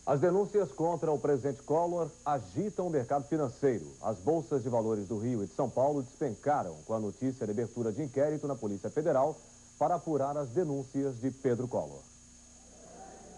As denúncias contra o presidente Collor agitam o mercado financeiro. As bolsas de valores do Rio e de São Paulo despencaram com a notícia de abertura de inquérito na Polícia Federal para apurar as denúncias de Pedro Collor.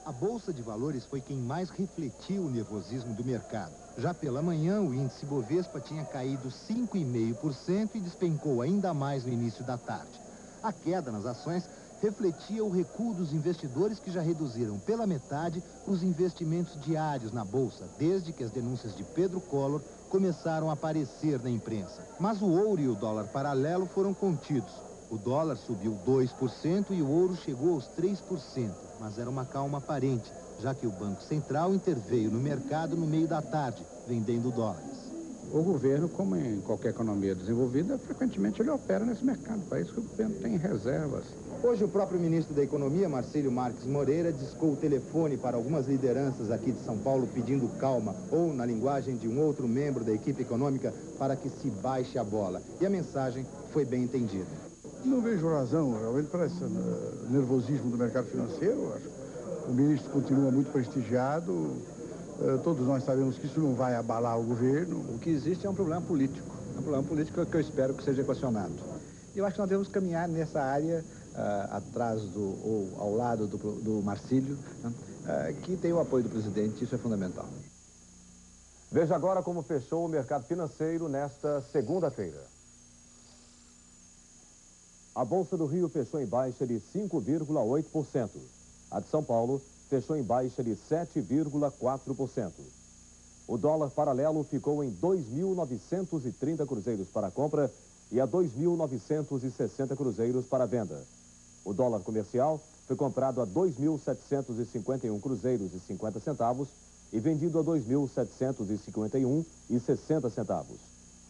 A Bolsa de Valores foi quem mais refletiu o nervosismo do mercado. Já pela manhã, o índice Bovespa tinha caído 5,5% e despencou ainda mais no início da tarde. A queda nas ações refletia o recuo dos investidores que já reduziram pela metade os investimentos diários na Bolsa, desde que as denúncias de Pedro Collor começaram a aparecer na imprensa. Mas o ouro e o dólar paralelo foram contidos. O dólar subiu 2% e o ouro chegou aos 3%, mas era uma calma aparente, já que o Banco Central interveio no mercado no meio da tarde, vendendo dólares. O governo, como em qualquer economia desenvolvida, frequentemente ele opera nesse mercado. Para isso que o governo tem reservas. Hoje o próprio ministro da Economia, Marcílio Marques Moreira, discou o telefone para algumas lideranças aqui de São Paulo pedindo calma, ou na linguagem de um outro membro da equipe econômica, para que se baixe a bola. E a mensagem foi bem entendida. Não vejo razão, realmente parece nervosismo do mercado financeiro. Acho. O ministro continua muito prestigiado, todos nós sabemos que isso não vai abalar o governo. O que existe é um problema político, que eu espero que seja equacionado. Eu acho que nós devemos caminhar nessa área, atrás ou ao lado do Marcílio, que tem o apoio do presidente, isso é fundamental. Veja agora como fechou o mercado financeiro nesta segunda-feira. A Bolsa do Rio fechou em baixa de 5,8%. A de São Paulo fechou em baixa de 7,4%. O dólar paralelo ficou em 2.930 cruzeiros para a compra e a 2.960 cruzeiros para a venda. O dólar comercial foi comprado a 2.751 cruzeiros e 50 centavos e vendido a 2.751 e 60 centavos.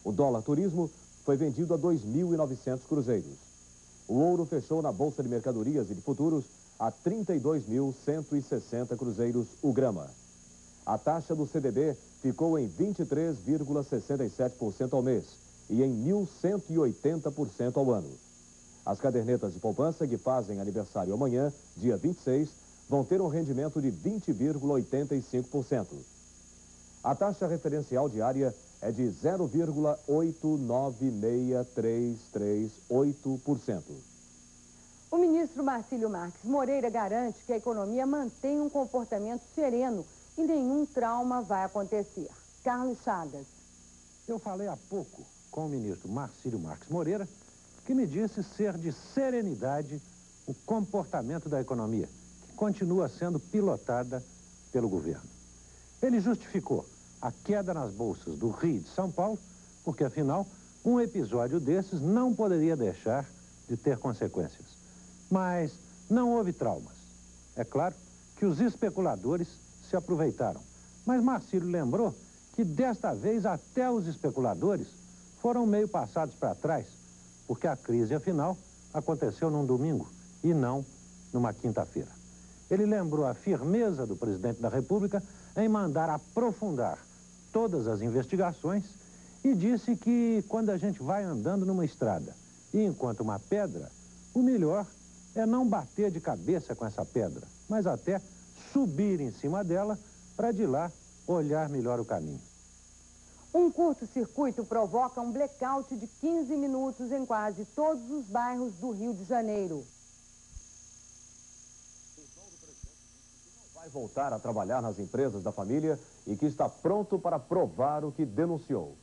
O dólar turismo foi vendido a 2.900 cruzeiros. O ouro fechou na Bolsa de Mercadorias e de Futuros a 32.160 cruzeiros o grama. A taxa do CDB ficou em 23,67% ao mês e em 1.180% ao ano. As cadernetas de poupança que fazem aniversário amanhã, dia 26, vão ter um rendimento de 20,85%. A taxa referencial diária é de 0,896338%. O ministro Marcílio Marques Moreira garante que a economia mantém um comportamento sereno e nenhum trauma vai acontecer. Carlos Chagas. Eu falei há pouco com o ministro Marcílio Marques Moreira, que me disse ser de serenidade o comportamento da economia, que continua sendo pilotada pelo governo. Ele justificou a queda nas bolsas do Rio e de São Paulo, porque, afinal, um episódio desses não poderia deixar de ter consequências. Mas não houve traumas. É claro que os especuladores se aproveitaram. Mas Marcílio lembrou que, desta vez, até os especuladores foram meio passados para trás, porque a crise, afinal, aconteceu num domingo e não numa quinta-feira. Ele lembrou a firmeza do presidente da República em mandar aprofundar todas as investigações e disse que quando a gente vai andando numa estrada e encontra uma pedra, o melhor é não bater de cabeça com essa pedra, mas até subir em cima dela para de lá olhar melhor o caminho. Um curto-circuito provoca um blackout de 15 minutos em quase todos os bairros do Rio de Janeiro. Vai voltar a trabalhar nas empresas da família e que está pronto para provar o que denunciou.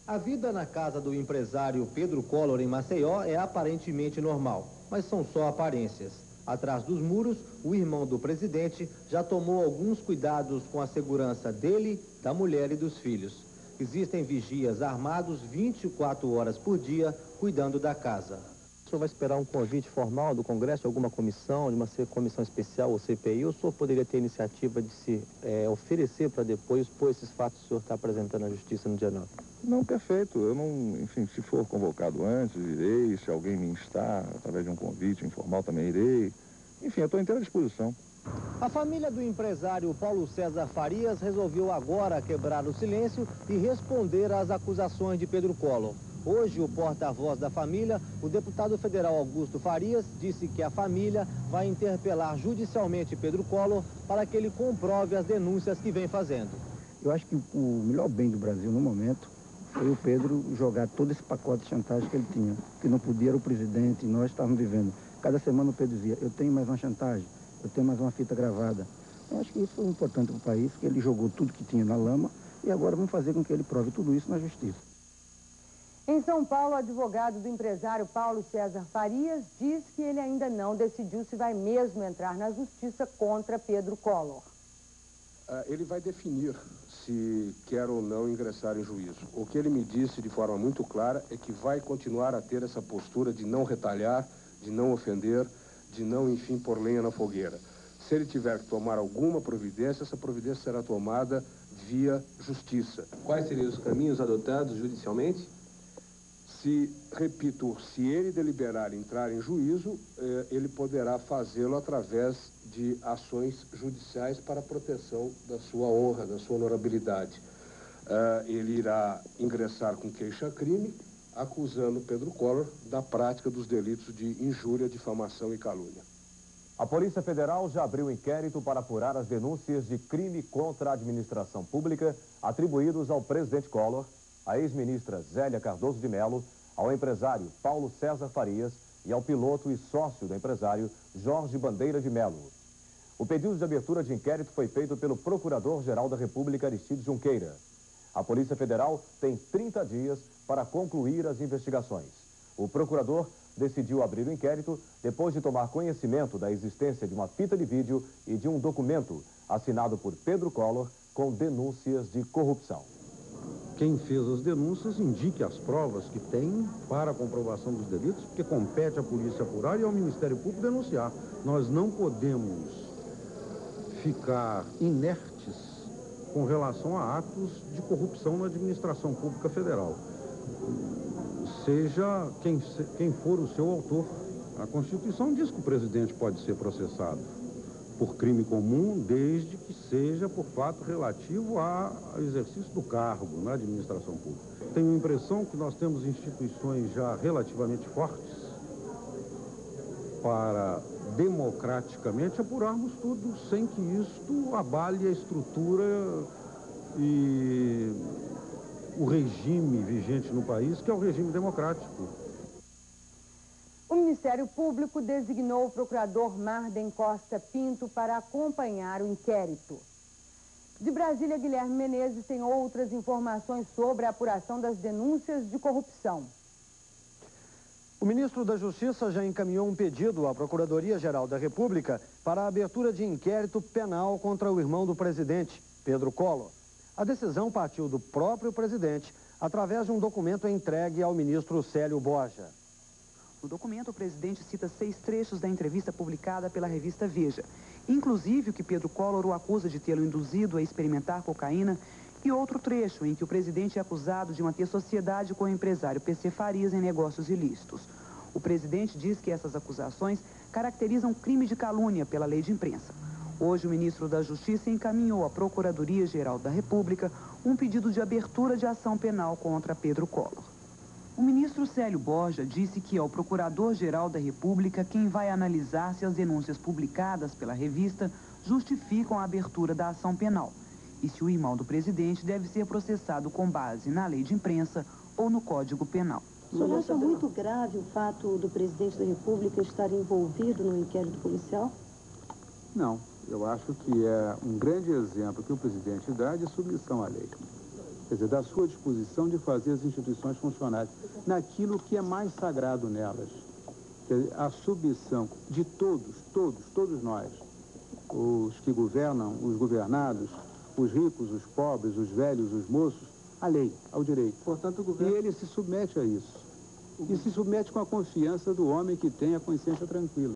A vida na casa do empresário Pedro Collor em Maceió é aparentemente normal, mas são só aparências. Atrás dos muros, o irmão do presidente já tomou alguns cuidados com a segurança dele, da mulher e dos filhos. Existem vigias armados 24 horas por dia, cuidando da casa. O senhor vai esperar um convite formal do Congresso, alguma comissão, de uma comissão especial ou CPI, ou o senhor poderia ter a iniciativa de se oferecer para depois, por esses fatos que o senhor está apresentando à Justiça no dia 9? Não, perfeito. Eu não, enfim, se for convocado antes, irei. Se alguém me instar, através de um convite informal, também irei. Enfim, eu estou à inteira disposição. A família do empresário Paulo César Farias resolveu agora quebrar o silêncio e responder às acusações de Pedro Collor. Hoje, o porta-voz da família, o deputado federal Augusto Farias, disse que a família vai interpelar judicialmente Pedro Collor para que ele comprove as denúncias que vem fazendo. Eu acho que o melhor bem do Brasil no momento foi o Pedro jogar todo esse pacote de chantagem que ele tinha. Que não podia, era o presidente, e nós estávamos vivendo. Cada semana o Pedro dizia, eu tenho mais uma chantagem, eu tenho mais uma fita gravada. Eu acho que isso foi importante para o país, que ele jogou tudo que tinha na lama e agora vamos fazer com que ele prove tudo isso na justiça. Em São Paulo, o advogado do empresário Paulo César Farias diz que ele ainda não decidiu se vai mesmo entrar na justiça contra Pedro Collor. Ele vai definir se quer ou não ingressar em juízo. O que ele me disse de forma muito clara é que vai continuar a ter essa postura de não retalhar, de não ofender, de não, enfim, pôr lenha na fogueira. Se ele tiver que tomar alguma providência, essa providência será tomada via justiça. Quais seriam os caminhos adotados judicialmente? Repito, se ele deliberar entrar em juízo, ele poderá fazê-lo através de ações judiciais para a proteção da sua honra, da sua honorabilidade. Ele irá ingressar com queixa-crime, acusando Pedro Collor da prática dos delitos de injúria, difamação e calúnia. A Polícia Federal já abriu inquérito para apurar as denúncias de crime contra a administração pública atribuídos ao presidente Collor, à ex-ministra Zélia Cardoso de Mello, ao empresário Paulo César Farias e ao piloto e sócio do empresário Jorge Bandeira de Mello. O pedido de abertura de inquérito foi feito pelo Procurador-Geral da República, Aristides Junqueira. A Polícia Federal tem 30 dias para concluir as investigações. O procurador decidiu abrir o inquérito depois de tomar conhecimento da existência de uma fita de vídeo e de um documento assinado por Pedro Collor com denúncias de corrupção. Quem fez as denúncias indique as provas que tem para a comprovação dos delitos, porque compete à polícia apurar e ao Ministério Público denunciar. Nós não podemos ficar inertes com relação a atos de corrupção na administração pública federal. Seja quem for o seu autor. A Constituição diz que o presidente pode ser processado por crime comum, desde que seja por fato relativo ao exercício do cargo na administração pública. Tenho a impressão que nós temos instituições já relativamente fortes para democraticamente apurarmos tudo sem que isto abale a estrutura e o regime vigente no país, que é o regime democrático. O Ministério Público designou o procurador Marden Costa Pinto para acompanhar o inquérito. De Brasília, Guilherme Menezes tem outras informações sobre a apuração das denúncias de corrupção. O ministro da Justiça já encaminhou um pedido à Procuradoria-Geral da República para a abertura de inquérito penal contra o irmão do presidente, Pedro Collor. A decisão partiu do próprio presidente através de um documento entregue ao ministro Célio Borja. No documento, o presidente cita 6 trechos da entrevista publicada pela revista Veja, inclusive o que Pedro Collor o acusa de tê-lo induzido a experimentar cocaína e outro trecho em que o presidente é acusado de manter sociedade com o empresário PC Farias em negócios ilícitos. O presidente diz que essas acusações caracterizam crime de calúnia pela lei de imprensa. Hoje, o ministro da Justiça encaminhou à Procuradoria-Geral da República um pedido de abertura de ação penal contra Pedro Collor. O ministro Célio Borja disse que é o Procurador-Geral da República quem vai analisar se as denúncias publicadas pela revista justificam a abertura da ação penal e se o irmão do presidente deve ser processado com base na lei de imprensa ou no Código Penal. O senhor acha muito grave o fato do presidente da República estar envolvido no inquérito policial? Não, eu acho que é um grande exemplo que o presidente dá de submissão à lei. Quer dizer, da sua disposição de fazer as instituições funcionarem naquilo que é mais sagrado nelas. Quer dizer, a submissão de todos nós, os que governam, os governados, os ricos, os pobres, os velhos, os moços, à lei, ao direito. Portanto, o governo... E ele se submete a isso. E se submete com a confiança do homem que tem a consciência tranquila.